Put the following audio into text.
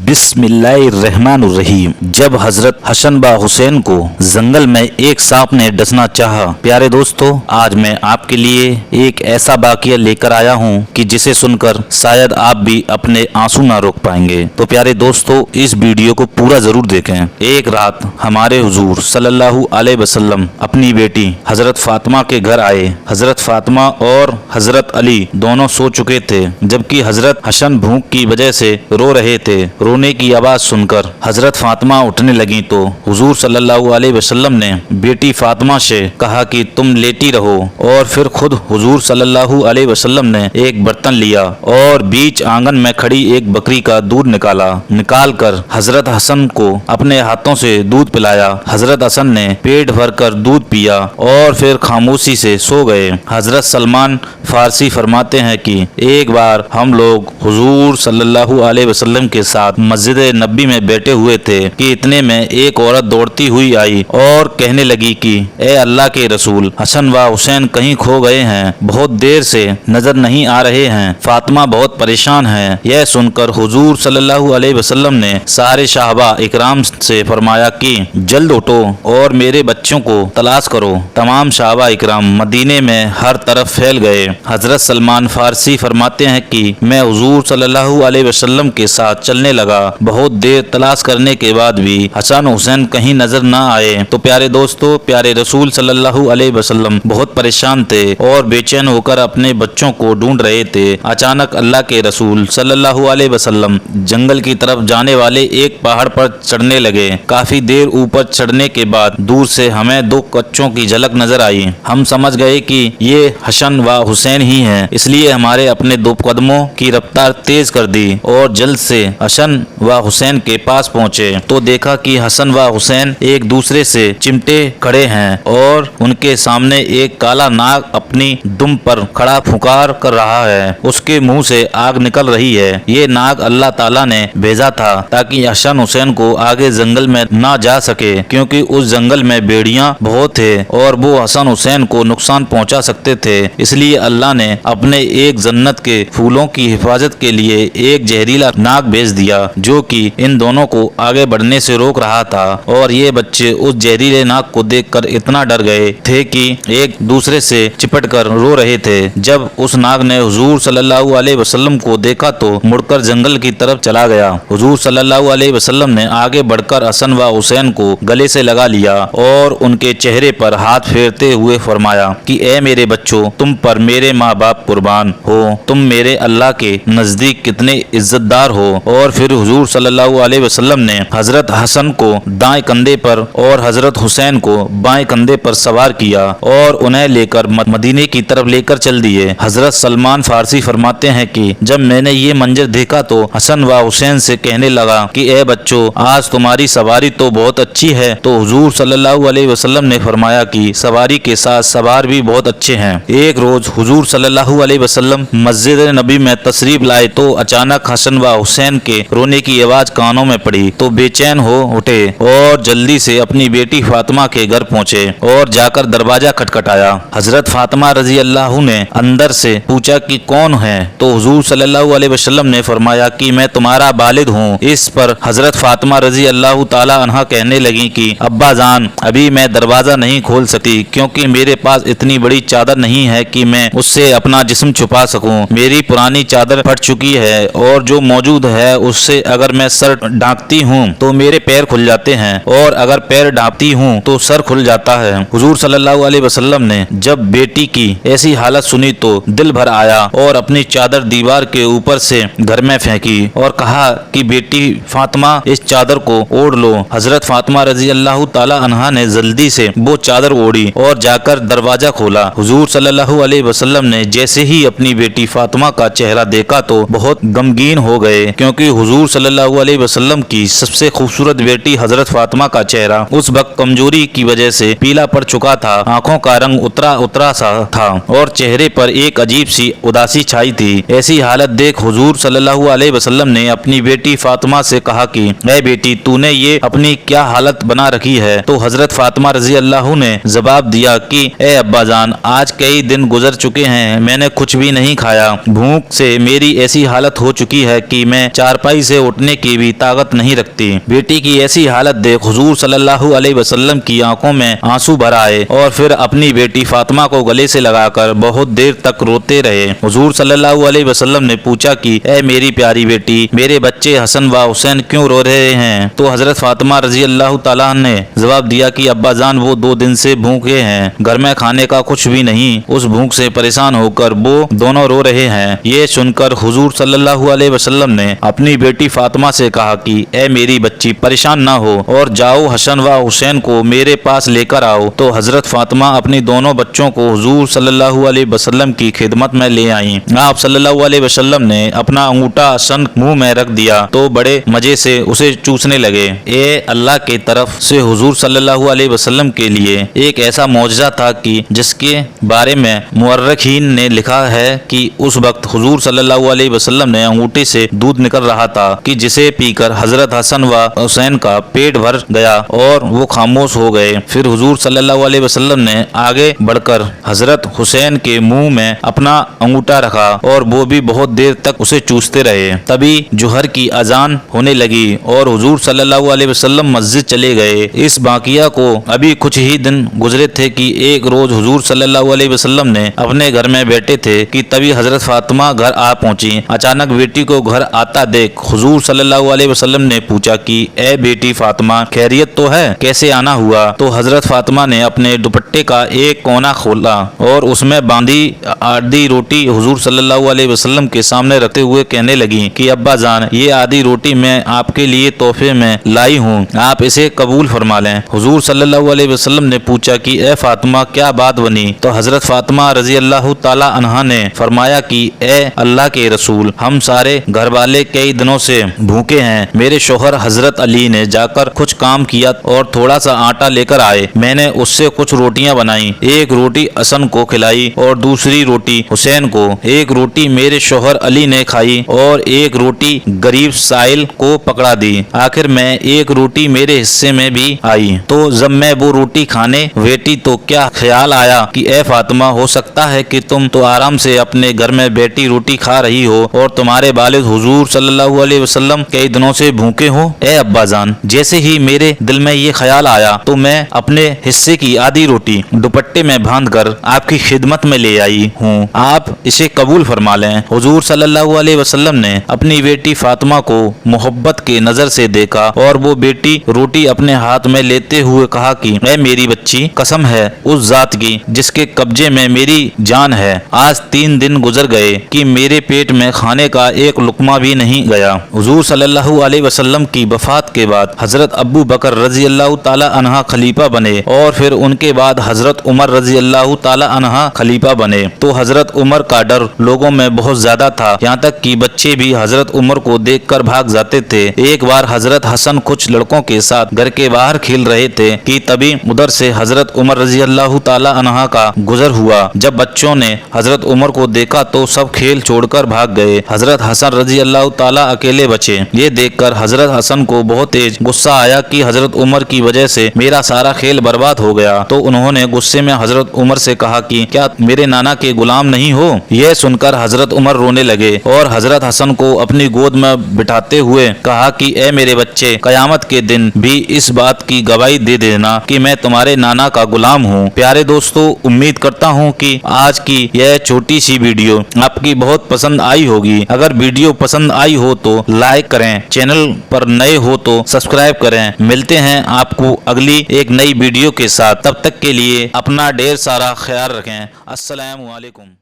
बिस्मिल्लाहिर्रहमानिर्रहीम। जब हजरत हसन व हुसैन को जंगल में एक सांप ने डसना चाहा। प्यारे दोस्तों, आज मैं आपके लिए एक ऐसा वाकया लेकर आया हूं कि जिसे सुनकर शायद आप भी अपने आंसू ना रोक पाएंगे। तो प्यारे दोस्तों, इस वीडियो को पूरा जरूर देखें। एक रात हमारे हुजूर सल्लल्लाहु अलैहि वसल्लम अपनी बेटी हजरत फातिमा के घर आए। हजरत फातिमा और हजरत अली दोनों सो चुके थे, जबकि हजरत हसन भूख की वजह से रो रहे थे। रोने की आवाज सुनकर हजरत फातिमा उठने लगी तो हुजूर सल्लल्लाहु अलैहि वसल्लम ने बेटी फातिमा से कहा कि तुम लेटी रहो, और फिर खुद हुजूर सल्लल्लाहु अलैहि वसल्लम ने एक बर्तन लिया और बीच आंगन में खड़ी एक बकरी का दूध निकाल कर हजरत हसन को अपने हाथों से दूध पिलाया। हजरत हसन ने पेट भरकर दूध पिया और फिर खामोशी से सो गए। हजरत सलमान फारसी फरमाते हैं कि एक बार हम लोग हुजूर सल्लल्लाहु अलैहि वसल्लम के साथ मस्जिद नबी में बैठे हुए थे कि इतने में एक औरत दौड़ती हुई आई और कहने लगी कि ए अल्लाह के रसूल, हसन व हुसैन कहीं खो गए हैं, बहुत देर से नजर नहीं आ रहे हैं, फातिमा बहुत परेशान है। यह सुनकर हुजूर सल्लल्लाहु अलैहि वसल्लम ने सारे साहबा इकराम से फरमाया कि जल्द उठो और मेरे बच्चों को तलाश करो। तमाम साहबा इकराम मदीने में हर तरफ फैल गए। हजरत सलमान फारसी फरमाते हैं कि मैं हुजूर सल्लल्लाहु अलैहि वसल्लम के साथ चलने लगा। बहुत देर तलाश करने के बाद भी हसन हुसैन कहीं नजर न आए। तो प्यारे दोस्तों, प्यारे रसूल सल्लल्लाहु अलैहि वसल्लम बहुत परेशान थे और बेचैन होकर अपने बच्चों को ढूंढ रहे थे। अचानक अल्लाह के रसूल सल्लल्लाहु अलैहि वसल्लम जंगल की तरफ जाने वाले एक पहाड़ पर चढ़ने लगे। काफी देर ऊपर चढ़ने के बाद दूर से हमें दो कच्चों की झलक नजर आई। हम समझ गए कि ये हसन व हुसैन ही हैं, इसलिए हमारे अपने दो कदमों की रफ्तार तेज कर दी और जल्द से हसन व हुसैन के पास पहुंचे तो देखा कि हसन व हुसैन एक दूसरे से चिमटे खड़े हैं और उनके सामने एक काला नाग अपनी दुम पर खड़ा फुकार कर रहा है। उसके मुंह से आग निकल रही है। ये नाग अल्लाह ताला ने भेजा था ताकि हसन हुसैन को आगे जंगल में ना जा सके, क्योंकि उस जंगल में भेड़ियां बहुत थे और वो हसन हुसैन को नुकसान पहुंचा सकते थे। इसलिए अल्लाह ने अपने एक जन्नत के फूलों की हिफाजत के लिए एक जहरीला नाग भेज दिया, जो कि इन दोनों को आगे बढ़ने से रोक रहा था। और ये बच्चे उस जहरीले नाग को देखकर इतना डर गए थे कि एक दूसरे से चिपटकर रो रहे थे। जब उस नाग ने हुजूर सल्लल्लाहु अलैहि वसल्लम को देखा तो मुड़कर जंगल की तरफ चला गया। हुजूर सल्लल्लाहु अलैहि वसल्लम ने आगे बढ़कर हसन व हुसैन को गले से लगा लिया और उनके चेहरे पर हाथ फेरते हुए फरमाया कि ए मेरे बच्चों, तुम पर मेरे माँ बाप कुर्बान हो, तुम मेरे अल्लाह के नजदीक कितने इज्जतदार हो। और फिर हुजूर सल्लल्लाहु अलैहि वसल्लम ने हजरत हसन को दाएं कंधे पर और हजरत हुसैन को बाएं कंधे पर सवार किया और उन्हें लेकर मदीने की तरफ लेकर चल दिए। हजरत सलमान फारसी फरमाते हैं कि जब मैंने ये मंजर देखा तो हसन व हुसैन से कहने लगा कि ए बच्चों, आज तुम्हारी सवारी तो बहुत अच्छी है। तो हुजूर सल्लल्लाहु अलैहि वसल्लम ने फरमाया कि सवारी के साथ सवार भी बहुत अच्छे हैं। एक रोज हुजूर सल्लल्लाहु अलैहि वसल्लम मस्जिद नबी में तशरीफ लाए तो अचानक हसन व हुसैन के रोने की आवाज कानों में पड़ी तो बेचैन हो उठे और जल्दी से अपनी बेटी फातिमा के घर पहुंचे और जाकर दरवाजा खटखटाया। हजरत फातिमा रजी अल्लाह ने अंदर से पूछा कि कौन है। तो हुजूर सल्लल्लाहु अलैहि वसल्लम ने फरमाया कि मैं तुम्हारा वालिद हूँ। इस पर हजरत फातिमा रजी अल्लाह ताला अन्हा कहने लगी कि अब्बा जान, अभी मैं दरवाजा नहीं खोल सकती, क्योंकि मेरे पास इतनी बड़ी चादर नहीं है कि मैं उससे अपना जिस्म छुपा सकूं। मेरी पुरानी चादर फट चुकी है और जो मौजूद है उससे अगर मैं सर ढांकती हूँ तो मेरे पैर खुल जाते हैं, और अगर पैर ढांकती हूँ तो सर खुल जाता है। हुजूर सल्लल्लाहु अलैहि वसल्लम ने जब बेटी की ऐसी हालत सुनी तो दिल भर आया और अपनी चादर दीवार के ऊपर से घर में फेंकी और कहा कि बेटी फातिमा, इस चादर को ओढ़ लो। हजरत फातिमा रजी अल्लाह ताला अन्हा ने जल्दी से वो चादर ओढ़ी और जाकर दरवाजा खोला। हुजूर सल्लल्लाहु अलैहि वसल्लम ने जैसे ही अपनी बेटी फातिमा का चेहरा देखा तो बहुत गमगीन हो गए, क्योंकि हुजूर सल्लल्लाहु अलैहि वसल्लम की सबसे खूबसूरत बेटी हजरत फातिमा का चेहरा उस वक्त कमजोरी की वजह से पीला पड़ चुका था। आंखों का रंग उतरा उतरा सा था और चेहरे पर एक अजीब सी उदासी छाई थी। ऐसी हालत देख हुजूर सल्लल्लाहु अलैहि वसल्लम ने अपनी बेटी फातिमा से कहा कि ऐ बेटी, तूने ये अपनी क्या हालत बना रखी है। तो हजरत फातिमा रजी अल्लाह ने जवाब दिया कि ए अब्बा जान, आज कई दिन गुजर चुके हैं, मैंने कुछ भी नहीं खाया। भूख से मेरी ऐसी हालत हो चुकी है कि मैं चारपाई से से उठने की भी ताकत नहीं रखती। बेटी की ऐसी हालत देख हुजूर सल्लल्लाहु अलैहि वसल्लम की आंखों में आंसू भर आए और फिर अपनी बेटी फातिमा को गले से लगाकर बहुत देर तक रोते रहे। हुजूर सल्लल्लाहु अलैहि वसल्लम ने पूछा कि ए मेरी प्यारी बेटी, मेरे बच्चे हसन व हुसैन क्यों रो रहे हैं? तो हजरत फातिमा रजी अल्लाह ताला ने जवाब दिया कि अब्बा जान, वो 2 दिन से भूखे हैं, घर में खाने का कुछ भी नहीं, उस भूख से परेशान होकर वो दोनों रो रहे हैं। ये सुनकर हुजूर सल्लल्लाहु अलैहि वसल्लम ने अपनी बेटी फातिमा से कहा कि ए मेरी बच्ची, परेशान ना हो और जाओ हसन व हुसैन को मेरे पास लेकर आओ। तो हजरत फातिमा अपनी दोनों बच्चों को हुजूर सल्लल्लाहु अलैहि वसल्लम की खिदमत में ले आई। आप सल्लल्लाहु अलैहि वसल्लम ने अपना अंगूठा हसन मुंह में रख दिया तो बड़े मजे से उसे चूसने लगे। ये अल्लाह के तरफ से हुजूर सल्लल्लाहु अलैहि वसल्लम के लिए एक ऐसा मौजज़ा था कि जिसके बारे में मुअर्रिखीन ने लिखा है कि उस वक्त हुजूर सल्लल्लाहु अलैहि वसल्लम ने अंगूठे से दूध निकल रहा था कि जिसे पीकर हजरत हसन व हुसैन का पेट भर गया और वो खामोश हो गए। फिर हुजूर सल्लल्लाहु अलैहि वसल्लम ने आगे बढ़कर हजरत हुसैन के मुंह में अपना अंगूठा रखा और वो भी बहुत देर तक उसे चूसते रहे। तभी जुहर की अजान होने लगी और हुजूर सल्लल्लाहु अलैहि वसल्लम मस्जिद चले गए। इस वाक़िया को अभी कुछ ही दिन गुजरे थे कि एक रोज हुजूर सल्लल्लाहु अलैहि वसल्लम ने अपने घर में बैठे थे कि तभी हजरत फातिमा घर आ पहुंची। अचानक बेटी को घर आता देख हुजूर सल्लल्लाहु अलैहि वसल्लम ने पूछा कि ए बेटी फातिमा, खैरियत तो है? कैसे आना हुआ? तो हजरत फातिमा ने अपने दुपट्टे का एक कोना खोला और उसमें बांधी आधी रोटी हुजूर सल्लल्लाहु अलैहि वसल्लम के सामने रखते हुए कहने लगी कि अब्बा जान, ये आधी रोटी मैं आपके लिए तोहफे में लाई हूँ, आप इसे कबूल फरमा लें। हुजूर सल्लल्लाहु अलैहि वसल्लम ने पूछा कि ए फातिमा, क्या बात बनी? तो हजरत फातिमा रजी अल्लाह ताला अन्हा ने फरमाया कि ए अल्लाह के रसूल, हम सारे घर वाले कई दिनों से भूखे हैं। मेरे शोहर हजरत अली ने जाकर कुछ काम किया और थोड़ा सा आटा लेकर आए। मैंने उससे कुछ रोटियां बनाई, एक रोटी हसन को खिलाई और दूसरी रोटी हुसैन को। एक रोटी मेरे शोहर अली ने खाई और एक रोटी गरीब साइल को पकड़ा दी। आखिर में एक रोटी मेरे हिस्से में भी आई। तो जब मैं वो रोटी खाने बैठी तो क्या ख्याल आया कि ए फातिमा, हो सकता है कि तुम तो आराम से अपने घर में बैठी रोटी खा रही हो और तुम्हारे वालिद हुजूर सल्लल्लाहु अलैहि वसल्लम कई दिनों से भूखे हो। ए अब्बा जान, जैसे ही मेरे दिल में ये ख्याल आया तो मैं अपने हिस्से की आधी रोटी दुपट्टे में बांधकर आपकी खिदमत में ले आई हूँ, आप इसे कबूल फरमा लें। हुजूर सल्लल्लाहु अलैहि वसल्लम ने अपनी बेटी फातिमा को मोहब्बत के नजर से देखा और वो बेटी रोटी अपने हाथ में लेते हुए कहा कि ए मेरी बच्ची, कसम है उस जात की जिसके कब्जे में मेरी जान है, आज 3 दिन गुजर गए कि मेरे पेट में खाने का एक लुकमा भी नहीं गया। हुजूर सल्लल्लाहु अलैहि वसल्लम की वफात के बाद हजरत अबू बकर रजी अल्लाह ताला अन्हा खलीफा बने और फिर उनके बाद हजरत उमर रजी अल्लाह ताला अन्हा खलीफा बने। तो हजरत उमर का डर लोगों में बहुत ज्यादा था, यहाँ तक कि बच्चे भी हजरत उमर को देखकर भाग जाते थे। एक बार हजरत हसन कुछ लड़कों के साथ घर के बाहर खेल रहे थे कि तभी उधर से हजरत उमर रजी अल्लाह ताला अन्हा का गुजर हुआ। जब बच्चों ने हजरत उमर को देखा तो सब खेल छोड़कर भाग गए। हजरत हसन रजी अल्लाह ताला अकेले बचे। ये देखकर हजरत हसन को बहुत तेज गुस्सा आया कि हजरत उमर की वजह से मेरा सारा खेल बर्बाद हो गया। तो उन्होंने गुस्से में हजरत उमर से कहा कि क्या मेरे नाना के गुलाम नहीं हो? यह सुनकर हजरत उमर रोने लगे और हजरत हसन को अपनी गोद में बिठाते हुए कहा कि ए मेरे बच्चे, कयामत के दिन भी इस बात की गवाही दे देना कि मैं तुम्हारे नाना का गुलाम हूँ। प्यारे दोस्तों, उम्मीद करता हूँ कि आज की यह छोटी सी वीडियो आपकी बहुत पसंद आई होगी। अगर वीडियो पसंद आई हो तो लाइक करें, चैनल पर नए हो तो सब्सक्राइब करें। मिलते हैं आपको अगली एक नई वीडियो के साथ, तब तक के लिए अपना ढेर सारा ख्याल रखें। अस्सलामु अलैकुम।